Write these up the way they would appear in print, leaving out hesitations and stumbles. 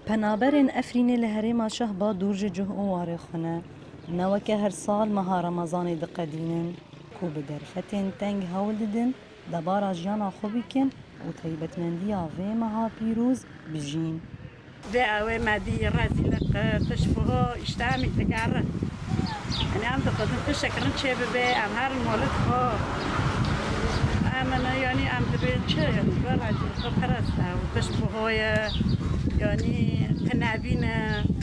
پنابرین افرین لهرما شهبا دورج جه اواره خونه نوک هر سال مها رمضان دقدینن کو به درفتن تنگ هول ددن دبار جانا خوبی کن و طیبتمندی آوه مها پیروز بجین دعوة مادية رازلة تشبه اشتامي تقارن يعني أم تقدم تشكرن شيء ببي أم هار المولد خو أمنا يعني أم تبين شيء يعني برازلة خرسة وتشبه يعني تنابين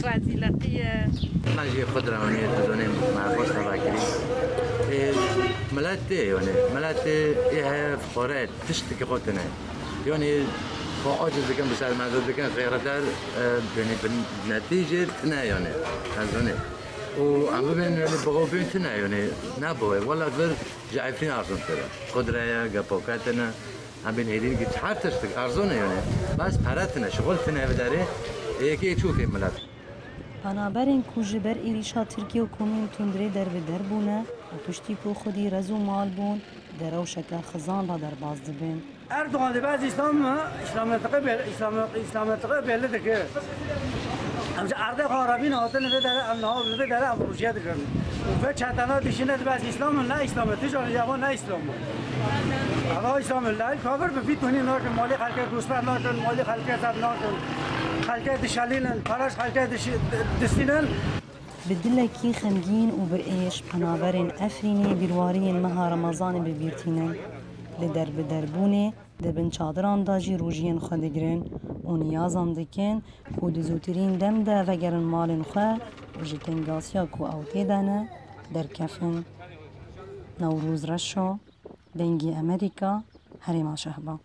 رازلقية ماجي خضرة يعني تدونين مع بوسنا باكرين ملاتي يعني ملاتي إيه فقرات تشتكي قوتنا يعني عاجز بكم بسال معدود بكم غير دار يعني بالنتيجة تنا يعني هذونه وعم بين يعني بقوا بين تنا يعني نابوه ولا غير جايفين أرزون ترى قدرة يا جابوكاتنا عم بين هيدين قلت حارتشتك أرزونه يعني بس بحرتنا شغلتنا بداره يكي تشوفي ملات پنابرین کوجبر ایریشا ترکیه و کومین تندری در به در بونه و پشتی کو خودی رزو مال بون در او شکل خزان را در باز دبین اردوغان بعض اسلام belli ki amca arda harabin hatın ve dere amna ve dere amruşiyat kırın ve çatana dışında bazı İslam'ın la İslam'ı ticaret yapan la İslam'ı ama İslam'ın la kabir bir fituni nakın mali halka kusper nakın mali halka zat nakın halka dışalinen paraş halka dıştinen بدلکی خمگین و برایش پنابرین افرینی بیروارین مها رمضان ببیرتینن لدر بدربونه دبن چادران داجی روژین خودگرن و نیازان دکن کود زوترین دم ده وگرن مالن خواه و جتنگاسیا کو اوتی دانه در کفن نوروز رشو دنگی امریکا هریما شهبا